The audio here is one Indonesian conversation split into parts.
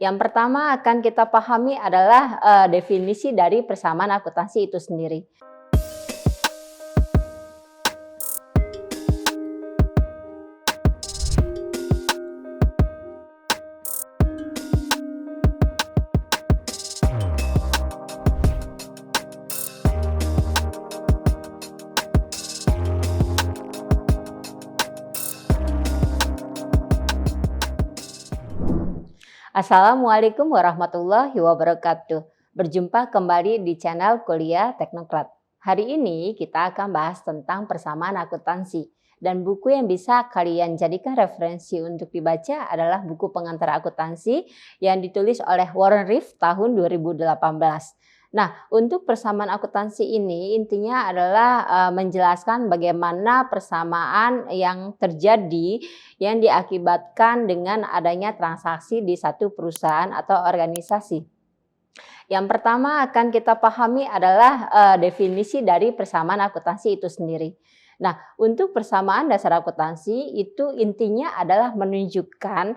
Yang pertama akan kita pahami adalah definisi dari persamaan akuntansi itu sendiri. Assalamualaikum warahmatullahi wabarakatuh. Berjumpa kembali di channel Kuliah Teknokrat. Hari ini kita akan bahas tentang persamaan akuntansi. Dan buku yang bisa kalian jadikan referensi untuk dibaca adalah buku pengantar akuntansi yang ditulis oleh Warren Riff tahun 2018. Nah, untuk persamaan akuntansi ini intinya adalah menjelaskan bagaimana persamaan yang terjadi yang diakibatkan dengan adanya transaksi di satu perusahaan atau organisasi. Yang pertama akan kita pahami adalah definisi dari persamaan akuntansi itu sendiri. Nah, untuk persamaan dasar akuntansi itu intinya adalah menunjukkan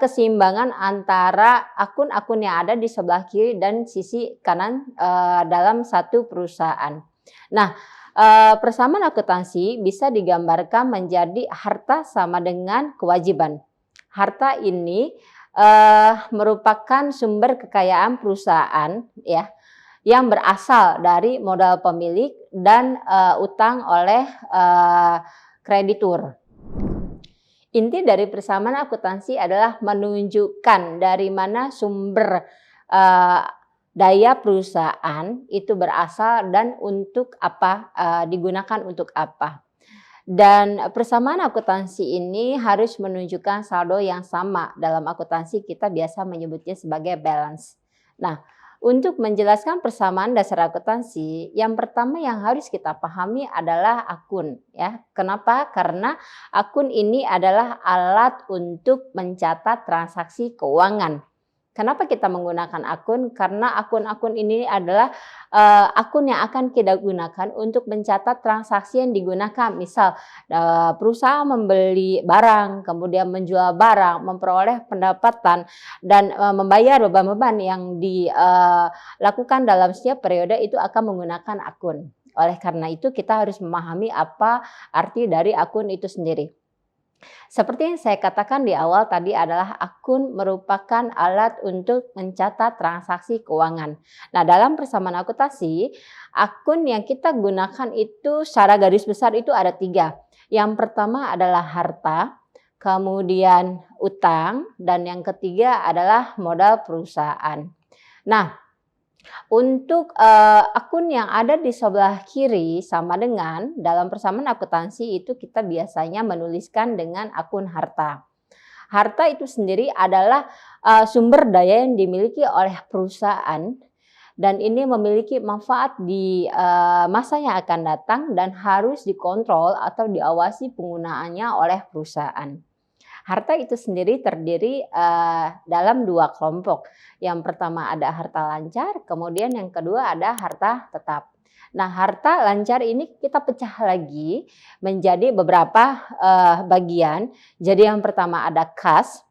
keseimbangan antara akun-akun yang ada di sebelah kiri dan sisi kanan dalam satu perusahaan. Nah, persamaan akuntansi bisa digambarkan menjadi harta sama dengan kewajiban. Harta ini merupakan sumber kekayaan perusahaan ya yang berasal dari modal pemilik dan utang oleh kreditur. Inti dari persamaan akuntansi adalah menunjukkan dari mana sumber daya perusahaan itu berasal dan untuk apa digunakan untuk apa. Dan persamaan akuntansi ini harus menunjukkan saldo yang sama. Dalam akuntansi kita biasa menyebutnya sebagai balance. Nah, untuk menjelaskan persamaan dasar akuntansi, yang pertama yang harus kita pahami adalah akun ya. Kenapa? Karena akun ini adalah alat untuk mencatat transaksi keuangan. Kenapa kita menggunakan akun? Karena akun-akun ini adalah akun yang akan kita gunakan untuk mencatat transaksi yang digunakan. Misal perusahaan membeli barang, kemudian menjual barang, memperoleh pendapatan, dan membayar beban-beban yang dilakukan dalam setiap periode itu akan menggunakan akun. Oleh karena itu kita harus memahami apa arti dari akun itu sendiri. Seperti yang saya katakan di awal tadi adalah akun merupakan alat untuk mencatat transaksi keuangan. Nah, dalam persamaan akuntansi, akun yang kita gunakan itu secara garis besar itu ada 3. Yang pertama adalah harta, kemudian utang, dan yang ketiga adalah modal perusahaan. Nah, untuk akun yang ada di sebelah kiri sama dengan dalam persamaan akuntansi itu kita biasanya menuliskan dengan akun harta. Harta itu sendiri adalah sumber daya yang dimiliki oleh perusahaan dan ini memiliki manfaat di masa yang akan datang dan harus dikontrol atau diawasi penggunaannya oleh perusahaan. Harta itu sendiri terdiri dalam 2 kelompok. Yang pertama ada harta lancar, kemudian yang kedua ada harta tetap. Nah, harta lancar ini kita pecah lagi menjadi beberapa bagian. Jadi yang pertama ada kas,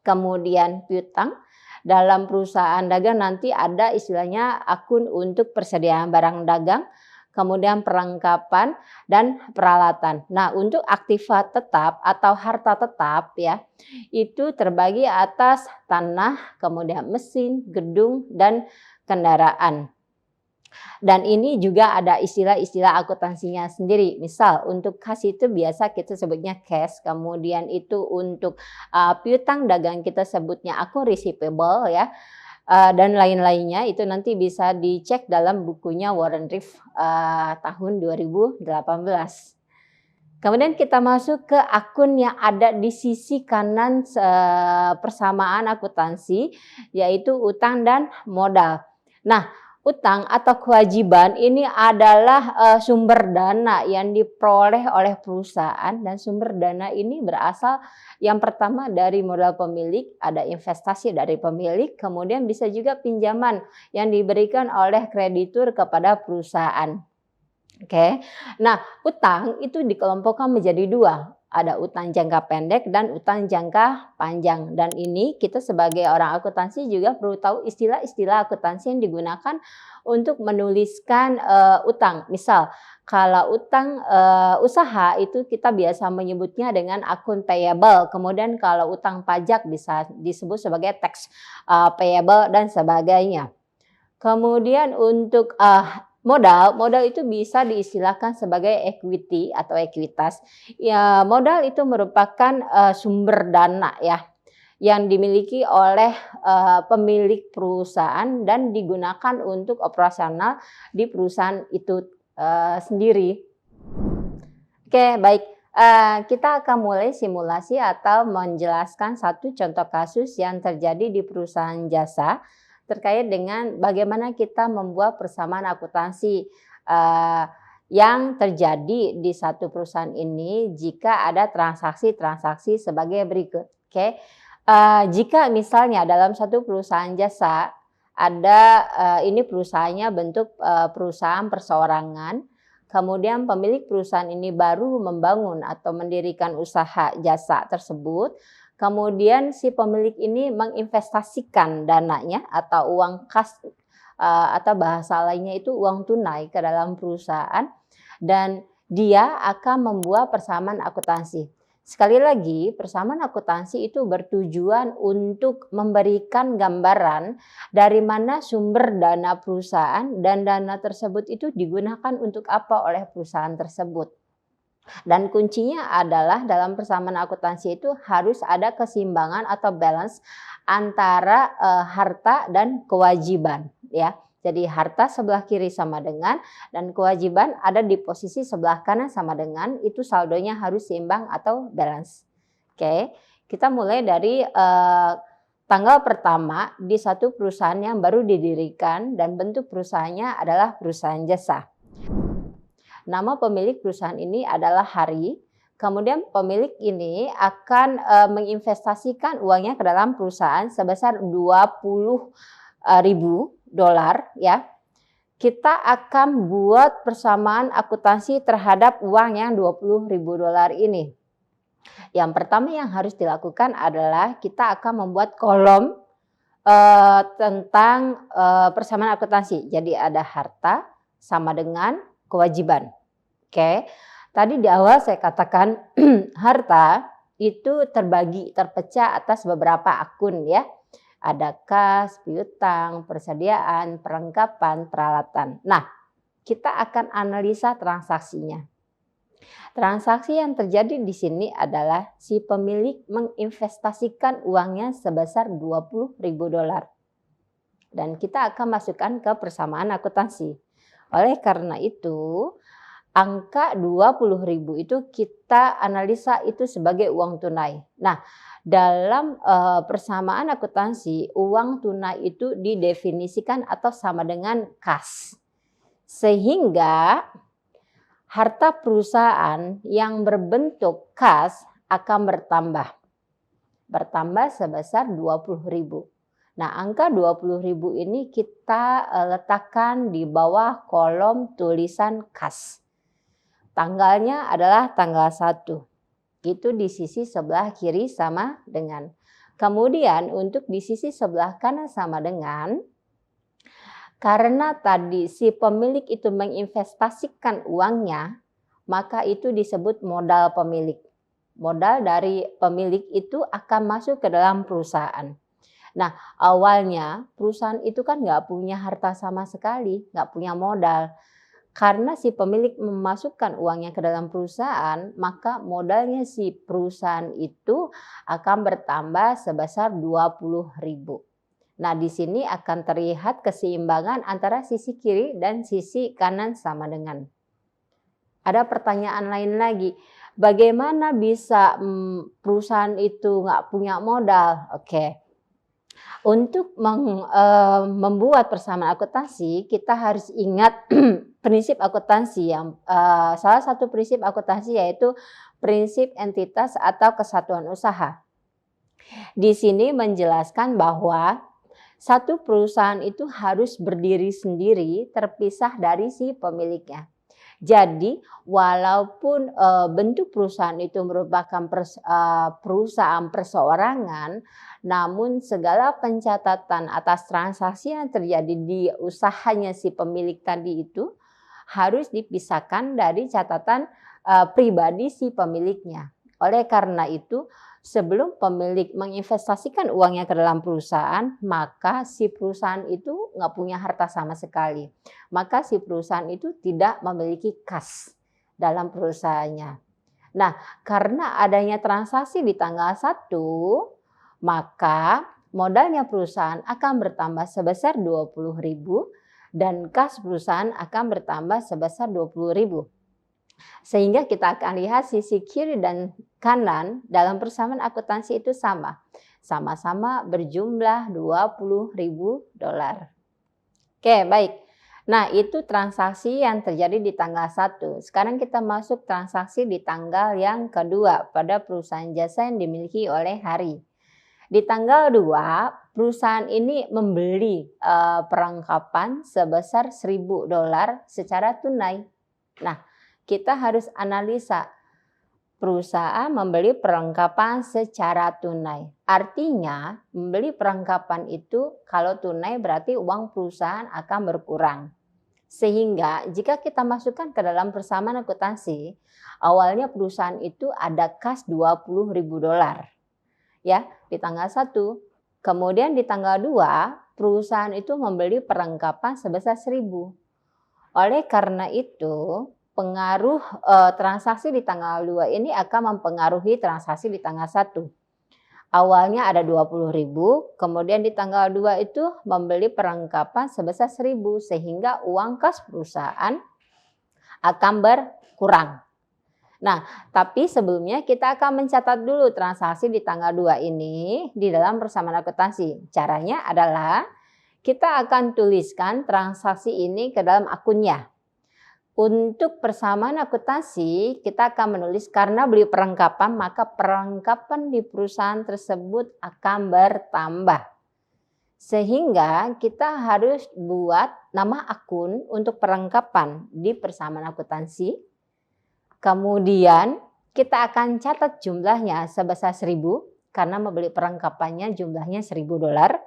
kemudian piutang. Dalam perusahaan dagang nanti ada istilahnya akun untuk persediaan barang dagang, kemudian perlengkapan dan peralatan. Nah, untuk aktiva tetap atau harta tetap ya, itu terbagi atas tanah, kemudian mesin, gedung, dan kendaraan. Dan ini juga ada istilah-istilah akuntansinya sendiri. Misal untuk kas itu biasa kita sebutnya cash, kemudian itu untuk piutang dagang kita sebutnya akun receivable ya. Dan lain-lainnya itu nanti bisa dicek dalam bukunya Warren Riff tahun 2018. Kemudian kita masuk ke akun yang ada di sisi kanan persamaan akuntansi yaitu utang dan modal. Nah, utang atau kewajiban ini adalah sumber dana yang diperoleh oleh perusahaan dan sumber dana ini berasal yang pertama dari modal pemilik, ada investasi dari pemilik, kemudian bisa juga pinjaman yang diberikan oleh kreditur kepada perusahaan. Oke. Nah, utang itu dikelompokkan menjadi dua. Ada utang jangka pendek dan utang jangka panjang. Dan ini kita sebagai orang akuntansi juga perlu tahu istilah-istilah akuntansi yang digunakan untuk menuliskan utang. Misal, kalau utang usaha itu kita biasa menyebutnya dengan akun payable. Kemudian kalau utang pajak bisa disebut sebagai tax payable dan sebagainya. Kemudian untuk modal itu bisa diistilahkan sebagai equity atau ekuitas. Ya, modal itu merupakan sumber dana ya yang dimiliki oleh pemilik perusahaan dan digunakan untuk operasional di perusahaan itu sendiri. Oke, baik. Kita akan mulai simulasi atau menjelaskan satu contoh kasus yang terjadi di perusahaan jasa terkait dengan bagaimana kita membuat persamaan akuntansi yang terjadi di satu perusahaan ini jika ada transaksi-transaksi sebagai berikut. Oke, jika misalnya dalam satu perusahaan jasa ada ini perusahaannya bentuk perusahaan perseorangan, kemudian pemilik perusahaan ini baru membangun atau mendirikan usaha jasa tersebut. Kemudian si pemilik ini menginvestasikan dananya atau uang kas atau bahasa lainnya itu uang tunai ke dalam perusahaan dan dia akan membuat persamaan akuntansi. Sekali lagi, persamaan akuntansi itu bertujuan untuk memberikan gambaran dari mana sumber dana perusahaan dan dana tersebut itu digunakan untuk apa oleh perusahaan tersebut. Dan kuncinya adalah dalam persamaan akuntansi itu harus ada keseimbangan atau balance antara harta dan kewajiban ya. Jadi harta sebelah kiri sama dengan dan kewajiban ada di posisi sebelah kanan sama dengan, itu saldonya harus seimbang atau balance. Oke, kita mulai dari tanggal pertama di satu perusahaan yang baru didirikan dan bentuk perusahaannya adalah perusahaan jasa. Nama pemilik perusahaan ini adalah Hari. Kemudian pemilik ini akan menginvestasikan uangnya ke dalam perusahaan sebesar $20.000 ya. Kita akan buat persamaan akuntansi terhadap uang yang $20.000 ini. Yang pertama yang harus dilakukan adalah kita akan membuat kolom tentang persamaan akuntansi. Jadi ada harta sama dengan kewajiban. Oke, tadi di awal saya katakan harta itu terpecah atas beberapa akun ya. Ada kas, piutang, persediaan, perlengkapan, peralatan. Nah, kita akan analisa transaksinya. Transaksi yang terjadi di sini adalah si pemilik menginvestasikan uangnya sebesar $20.000. Dan kita akan masukkan ke persamaan akuntansi. Oleh karena itu, angka 20.000 itu kita analisa itu sebagai uang tunai. Nah, dalam persamaan akuntansi, uang tunai itu didefinisikan atau sama dengan kas. Sehingga harta perusahaan yang berbentuk kas akan bertambah. Bertambah sebesar 20.000. Nah, angka 20.000 ini kita letakkan di bawah kolom tulisan kas. Tanggalnya adalah tanggal 1. Itu di sisi sebelah kiri sama dengan. Kemudian untuk di sisi sebelah kanan sama dengan, karena tadi si pemilik itu menginvestasikan uangnya, maka itu disebut modal pemilik. Modal dari pemilik itu akan masuk ke dalam perusahaan. Nah, awalnya perusahaan itu kan nggak punya harta sama sekali, nggak punya modal. Karena si pemilik memasukkan uangnya ke dalam perusahaan, maka modalnya si perusahaan itu akan bertambah sebesar 20.000. Nah, di sini akan terlihat keseimbangan antara sisi kiri dan sisi kanan sama dengan. Ada pertanyaan lain lagi, bagaimana bisa perusahaan itu nggak punya modal? Oke. Untuk membuat persamaan akuntansi, kita harus ingat prinsip akuntansi yang salah satu prinsip akuntansi yaitu prinsip entitas atau kesatuan usaha. Di sini menjelaskan bahwa satu perusahaan itu harus berdiri sendiri terpisah dari si pemiliknya. Jadi walaupun bentuk perusahaan itu merupakan perusahaan perseorangan, namun segala pencatatan atas transaksi yang terjadi di usahanya si pemilik tadi itu harus dipisahkan dari catatan pribadi si pemiliknya. Oleh karena itu, sebelum pemilik menginvestasikan uangnya ke dalam perusahaan, maka si perusahaan itu nggak punya harta sama sekali. Maka si perusahaan itu tidak memiliki kas dalam perusahaannya. Nah, karena adanya transaksi di tanggal 1, maka modalnya perusahaan akan bertambah sebesar 20.000 dan kas perusahaan akan bertambah sebesar 20.000. Sehingga kita akan lihat sisi kiri dan kanan dalam persamaan akuntansi itu sama. Sama-sama berjumlah 20.000 dolar. Oke, baik. Nah, itu transaksi yang terjadi di tanggal 1. Sekarang kita masuk transaksi di tanggal yang kedua pada perusahaan jasa yang dimiliki oleh Hari. Di tanggal 2, perusahaan ini membeli perlengkapan sebesar 1.000 dolar secara tunai. Nah, kita harus analisa perusahaan membeli perlengkapan secara tunai. Artinya, membeli perlengkapan itu kalau tunai berarti uang perusahaan akan berkurang. Sehingga jika kita masukkan ke dalam persamaan akuntansi, awalnya perusahaan itu ada kas 20.000 dolar. Ya, di tanggal 1. Kemudian di tanggal 2, perusahaan itu membeli perlengkapan sebesar 1.000. Oleh karena itu, pengaruh transaksi di tanggal 2 ini akan mempengaruhi transaksi di tanggal 1. Awalnya ada 20.000, kemudian di tanggal 2 itu membeli perlengkapan sebesar 1.000 sehingga uang kas perusahaan akan berkurang. Nah, tapi sebelumnya kita akan mencatat dulu transaksi di tanggal 2 ini di dalam persamaan akuntansi. Caranya adalah kita akan tuliskan transaksi ini ke dalam akunnya. Untuk persamaan akuntansi, kita akan menulis karena beli perlengkapan, maka perlengkapan di perusahaan tersebut akan bertambah. Sehingga kita harus buat nama akun untuk perlengkapan di persamaan akuntansi. Kemudian kita akan catat jumlahnya sebesar 1.000 karena membeli perlengkapannya jumlahnya 1.000 dolar.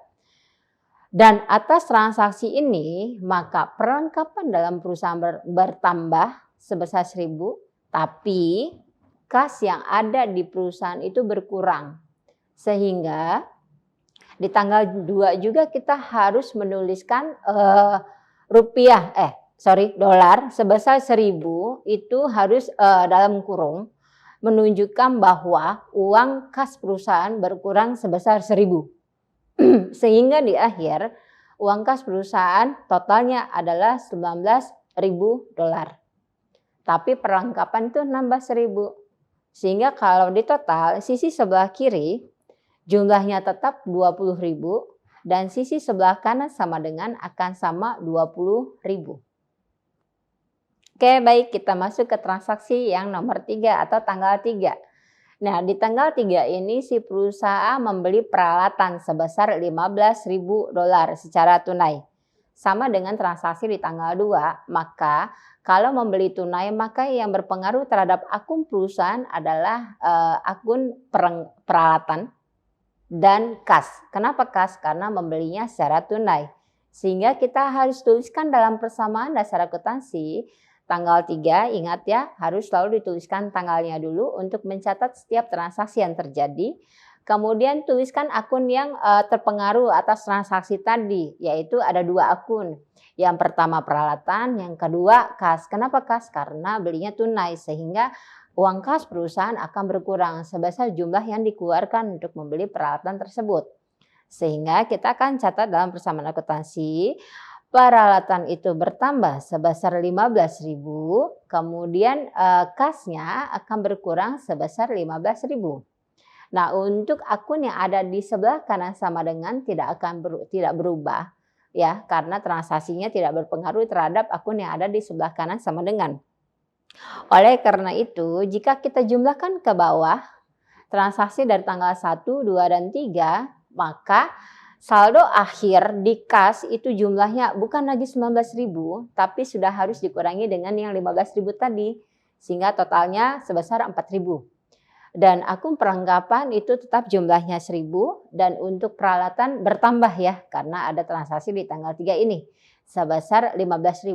Dan atas transaksi ini maka perlengkapan dalam perusahaan bertambah sebesar 1.000, tapi kas yang ada di perusahaan itu berkurang. Sehingga di tanggal 2 juga kita harus menuliskan dolar sebesar 1.000 itu harus dalam kurung menunjukkan bahwa uang kas perusahaan berkurang sebesar 1.000. Sehingga di akhir uang kas perusahaan totalnya adalah 19.000 dolar. Tapi perlengkapan itu nambah 1.000. Sehingga kalau di total sisi sebelah kiri jumlahnya tetap 20.000 dan sisi sebelah kanan sama dengan akan sama 20.000. Oke, baik, kita masuk ke transaksi yang nomor 3 atau tanggal 3. Nah, di tanggal 3 ini si perusahaan membeli peralatan sebesar 15.000 dolar secara tunai. Sama dengan transaksi di tanggal 2, maka kalau membeli tunai maka yang berpengaruh terhadap akun perusahaan adalah akun peralatan dan kas. Kenapa kas? Karena membelinya secara tunai. Sehingga kita harus tuliskan dalam persamaan dasar akuntansi tanggal 3, ingat ya, harus selalu dituliskan tanggalnya dulu untuk mencatat setiap transaksi yang terjadi. Kemudian tuliskan akun yang terpengaruh atas transaksi tadi, yaitu ada 2 akun. Yang pertama peralatan, yang kedua kas. Kenapa kas? Karena belinya tunai, sehingga uang kas perusahaan akan berkurang sebesar jumlah yang dikeluarkan untuk membeli peralatan tersebut. Sehingga kita akan catat dalam persamaan akuntansi, peralatan itu bertambah sebesar 15.000, kemudian kasnya akan berkurang sebesar 15.000. Nah, untuk akun yang ada di sebelah kanan sama dengan tidak berubah ya, karena transaksinya tidak berpengaruh terhadap akun yang ada di sebelah kanan sama dengan. Oleh karena itu, jika kita jumlahkan ke bawah transaksi dari tanggal 1, 2, dan 3, maka saldo akhir di kas itu jumlahnya bukan lagi 19.000, tapi sudah harus dikurangi dengan yang 15.000 tadi, sehingga totalnya sebesar 4.000. Dan akun perlengkapan itu tetap jumlahnya 1.000 dan untuk peralatan bertambah ya, karena ada transaksi di tanggal 3 ini sebesar 15.000.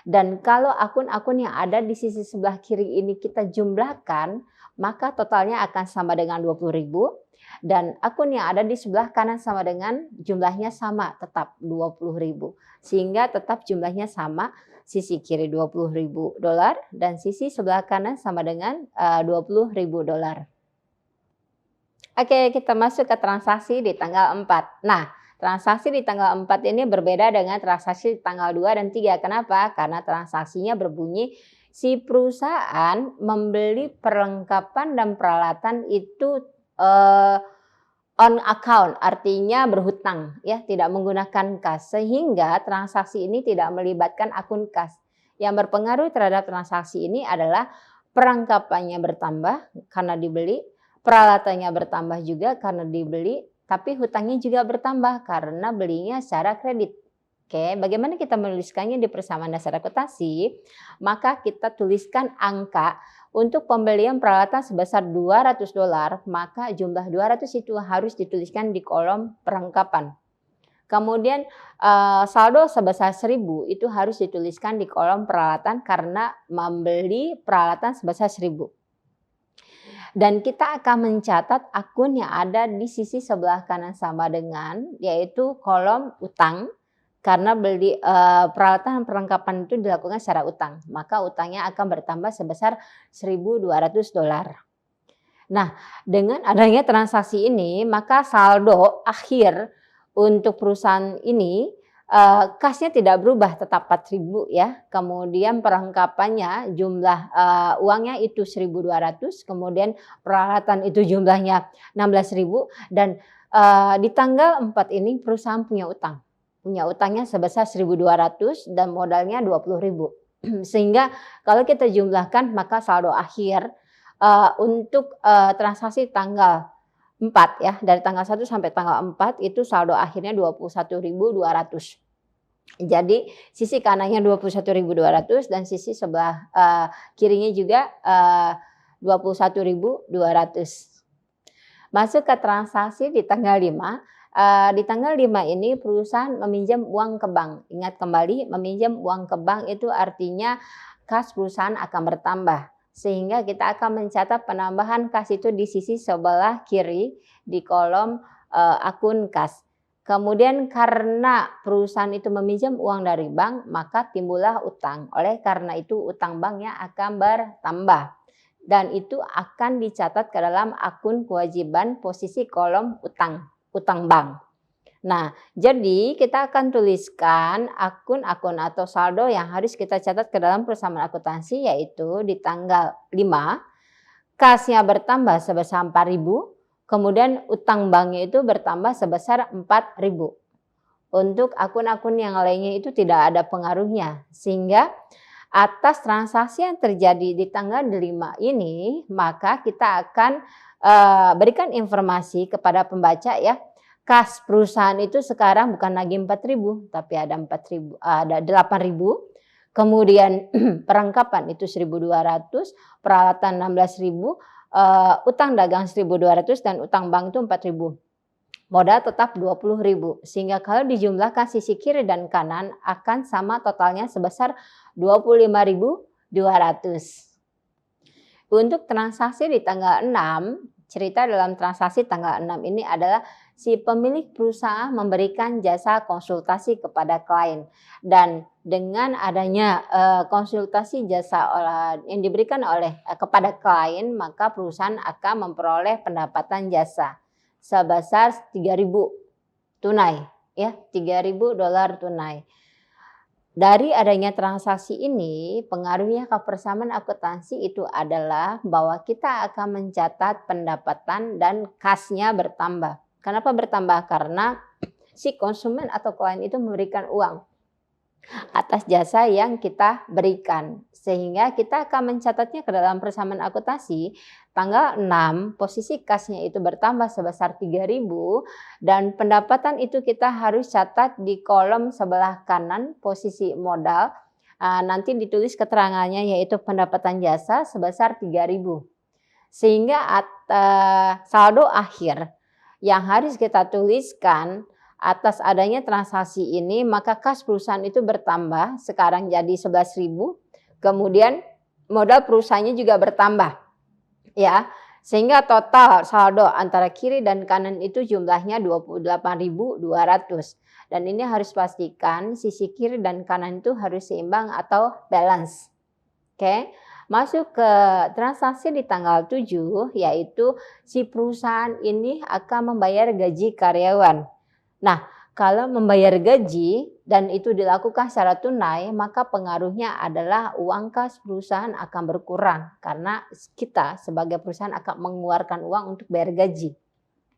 Dan kalau akun-akun yang ada di sisi sebelah kiri ini kita jumlahkan, maka totalnya akan sama dengan 20.000. Dan akun yang ada di sebelah kanan sama dengan jumlahnya sama, tetap 20.000. Sehingga tetap jumlahnya sama, sisi kiri 20.000 dolar dan sisi sebelah kanan sama dengan 20.000 dolar. Oke, kita masuk ke transaksi di tanggal 4. Nah, transaksi di tanggal 4 ini berbeda dengan transaksi di tanggal 2 dan 3. Kenapa? Karena transaksinya berbunyi si perusahaan membeli perlengkapan dan peralatan itu on account, artinya berhutang ya, tidak menggunakan kas, sehingga transaksi ini tidak melibatkan akun kas. Yang berpengaruh terhadap transaksi ini adalah perlengkapannya bertambah karena dibeli, peralatannya bertambah juga karena dibeli, tapi hutangnya juga bertambah karena belinya secara kredit. Oke, bagaimana kita menuliskannya di persamaan dasar akuntansi? Maka kita tuliskan angka untuk pembelian peralatan sebesar 200 dolar, maka jumlah 200 itu harus dituliskan di kolom perlengkapan. Kemudian saldo sebesar 1.000 itu harus dituliskan di kolom peralatan karena membeli peralatan sebesar 1.000. Dan kita akan mencatat akun yang ada di sisi sebelah kanan sama dengan, yaitu kolom utang. Karena beli peralatan dan perlengkapan itu dilakukan secara utang, maka utangnya akan bertambah sebesar 1.200 dolar. Nah, dengan adanya transaksi ini, maka saldo akhir untuk perusahaan ini, kasnya tidak berubah, tetap 4.000 ya. Kemudian perlengkapannya jumlah uangnya itu 1.200, kemudian peralatan itu jumlahnya 16.000 dan di tanggal 4 ini perusahaan punya utang. Punya utangnya sebesar 1.200 dan modalnya 20.000. Sehingga kalau kita jumlahkan maka saldo akhir untuk transaksi tanggal 4 ya, dari tanggal 1 sampai tanggal 4 itu saldo akhirnya 21.200. Jadi sisi kanannya 21.200 dan sisi sebelah kirinya juga 21.200. Masuk ke transaksi di tanggal 5. Di tanggal 5 ini perusahaan meminjam uang ke bank. Ingat kembali, meminjam uang ke bank itu artinya kas perusahaan akan bertambah. Sehingga kita akan mencatat penambahan kas itu di sisi sebelah kiri di kolom akun kas. Kemudian karena perusahaan itu meminjam uang dari bank, maka timbullah utang. Oleh karena itu utang banknya akan bertambah. Dan itu akan dicatat ke dalam akun kewajiban posisi kolom utang bank. Nah, jadi kita akan tuliskan akun-akun atau saldo yang harus kita catat ke dalam persamaan akuntansi, yaitu di tanggal 5, kasnya bertambah sebesar 4.000, kemudian utang banknya itu bertambah sebesar 4.000. Untuk akun-akun yang lainnya itu tidak ada pengaruhnya, sehingga atas transaksi yang terjadi di tanggal 5 ini, maka kita akan berikan informasi kepada pembaca ya, kas perusahaan itu sekarang bukan lagi 4.000 tapi ada 8.000. Kemudian perlengkapan itu 1.200, peralatan 16.000, utang dagang 1.200 dan utang bank itu 4.000. Modal tetap 20.000, sehingga kalau dijumlahkan sisi kiri dan kanan akan sama totalnya sebesar 25.200. Untuk transaksi di tanggal 6, cerita dalam transaksi tanggal 6 ini adalah si pemilik perusahaan memberikan jasa konsultasi kepada klien. Dan dengan adanya konsultasi jasa yang diberikan kepada klien, maka perusahaan akan memperoleh pendapatan jasa sebesar 3.000 tunai ya, 3.000 dolar tunai. Dari adanya transaksi ini, pengaruhnya ke persamaan akuntansi itu adalah bahwa kita akan mencatat pendapatan dan kasnya bertambah. Kenapa bertambah? Karena si konsumen atau klien itu memberikan uang. atas jasa yang kita berikan. Sehingga kita akan mencatatnya ke dalam persamaan akuntansi tanggal 6 posisi kasnya itu bertambah sebesar 3.000 dan pendapatan itu kita harus catat di kolom sebelah kanan posisi modal. Nanti ditulis keterangannya yaitu pendapatan jasa sebesar 3.000. Sehingga saldo akhir yang harus kita tuliskan atas adanya transaksi ini, maka kas perusahaan itu bertambah, sekarang jadi 11.000, kemudian modal perusahaannya juga bertambah, ya. Sehingga total saldo antara kiri dan kanan itu jumlahnya 28.200. Dan ini harus pastikan sisi kiri dan kanan itu harus seimbang atau balance. Oke. Masuk ke transaksi di tanggal 7, yaitu si perusahaan ini akan membayar gaji karyawan. Nah, kalau membayar gaji dan itu dilakukan secara tunai, maka pengaruhnya adalah uang kas perusahaan akan berkurang karena kita sebagai perusahaan akan mengeluarkan uang untuk bayar gaji.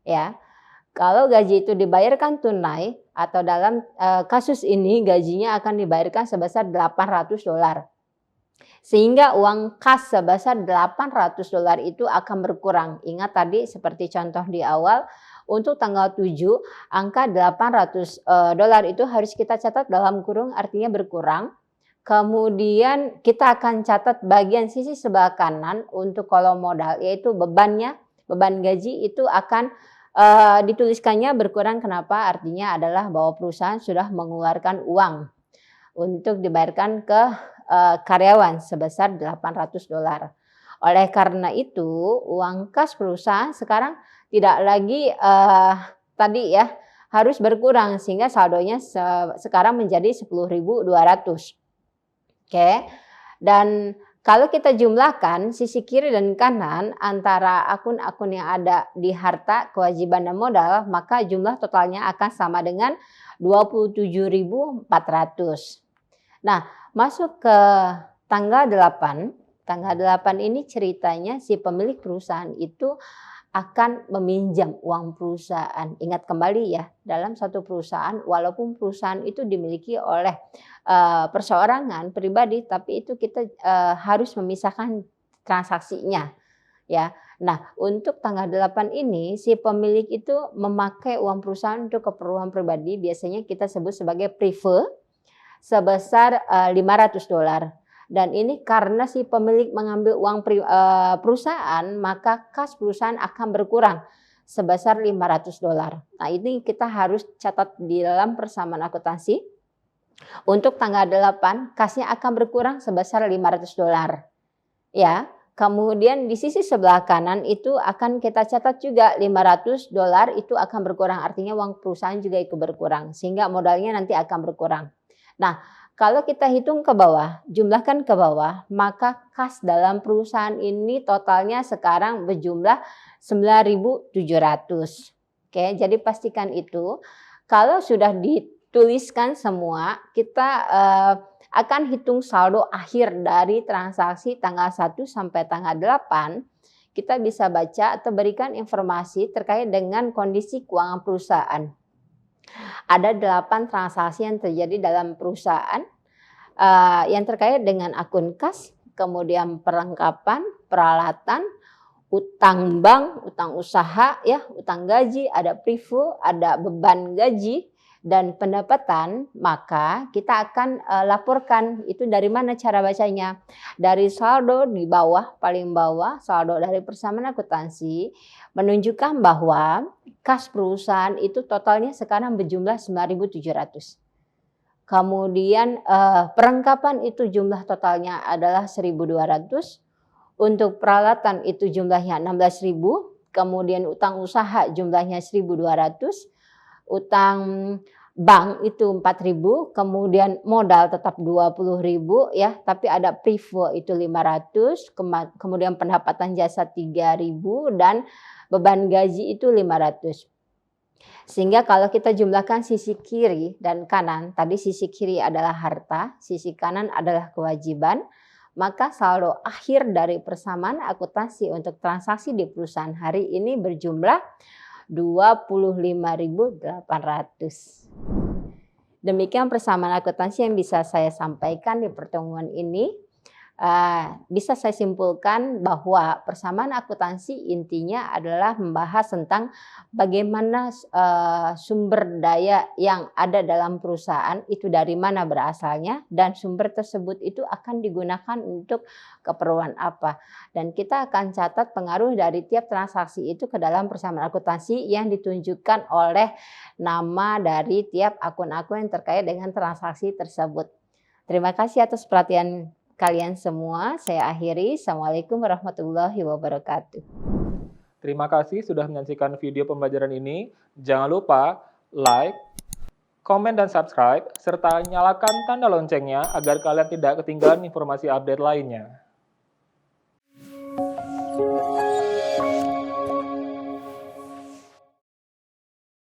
Ya. Kalau gaji itu dibayarkan tunai atau dalam kasus ini gajinya akan dibayarkan sebesar $800. Sehingga uang kas sebesar $800 itu akan berkurang. Ingat tadi seperti contoh di awal, untuk tanggal 7 angka $800 itu harus kita catat dalam kurung artinya berkurang. Kemudian kita akan catat bagian sisi sebelah kanan untuk kolom modal yaitu bebannya, beban gaji itu akan dituliskannya berkurang. Kenapa? Artinya adalah bahwa perusahaan sudah mengeluarkan uang untuk dibayarkan ke karyawan sebesar $800. Oleh karena itu, uang kas perusahaan sekarang tidak lagi tadi ya harus berkurang sehingga saldonya sekarang menjadi 10.200. Oke. Dan kalau kita jumlahkan sisi kiri dan kanan antara akun-akun yang ada di harta, kewajiban dan modal, maka jumlah totalnya akan sama dengan 27.400. Nah, masuk ke tanggal 8. Tanggal 8 ini ceritanya si pemilik perusahaan itu akan meminjam uang perusahaan. Ingat kembali ya, dalam satu perusahaan walaupun perusahaan itu dimiliki oleh perseorangan pribadi, tapi itu kita harus memisahkan transaksinya ya. Nah, untuk tanggal 8 ini si pemilik itu memakai uang perusahaan untuk keperluan pribadi, biasanya kita sebut sebagai prive sebesar $500. Dan ini karena si pemilik mengambil uang perusahaan, maka kas perusahaan akan berkurang sebesar $500. Nah, ini kita harus catat di dalam persamaan akuntansi. Untuk tanggal 8, kasnya akan berkurang sebesar $500. Ya, kemudian di sisi sebelah kanan itu akan kita catat juga $500 itu akan berkurang, artinya uang perusahaan juga ikut berkurang sehingga modalnya nanti akan berkurang. Nah, kalau kita hitung ke bawah, jumlahkan ke bawah, maka kas dalam perusahaan ini totalnya sekarang berjumlah 9.700. Oke, jadi pastikan itu. Kalau sudah dituliskan semua, kita akan hitung saldo akhir dari transaksi tanggal 1 sampai tanggal 8. Kita bisa baca atau berikan informasi terkait dengan kondisi keuangan perusahaan. Ada 8 transaksi yang terjadi dalam perusahaan yang terkait dengan akun kas, kemudian perlengkapan, peralatan, utang bank, utang usaha, ya, utang gaji, ada prive, ada beban gaji, dan pendapatan. Maka kita akan laporkan itu dari mana cara bacanya. Dari saldo di bawah, paling bawah, saldo dari persamaan akuntansi menunjukkan bahwa kas perusahaan itu totalnya sekarang berjumlah 9.700. Kemudian perlengkapan itu jumlah totalnya adalah 1.200. Untuk peralatan itu jumlahnya 16.000. Kemudian utang usaha jumlahnya 1.200. Utang bank itu 4.000. Kemudian modal tetap 20.000 ya, tapi ada prive itu 500. Kemudian pendapatan jasa 3.000 dan beban gaji itu 500. Sehingga kalau kita jumlahkan sisi kiri dan kanan, tadi sisi kiri adalah harta, sisi kanan adalah kewajiban, maka saldo akhir dari persamaan akuntansi untuk transaksi di perusahaan hari ini berjumlah 25.800. Demikian persamaan akuntansi yang bisa saya sampaikan di pertemuan ini. Bisa saya simpulkan bahwa persamaan akuntansi intinya adalah membahas tentang bagaimana sumber daya yang ada dalam perusahaan itu dari mana berasalnya dan sumber tersebut itu akan digunakan untuk keperluan apa. Dan kita akan catat pengaruh dari tiap transaksi itu ke dalam persamaan akuntansi yang ditunjukkan oleh nama dari tiap akun-akun yang terkait dengan transaksi tersebut. Terima kasih atas perhatian kalian semua. Saya akhiri. Assalamualaikum warahmatullahi wabarakatuh. Terima kasih sudah menyaksikan video pembelajaran ini. Jangan lupa like, komen dan subscribe, serta nyalakan tanda loncengnya agar kalian tidak ketinggalan informasi update lainnya.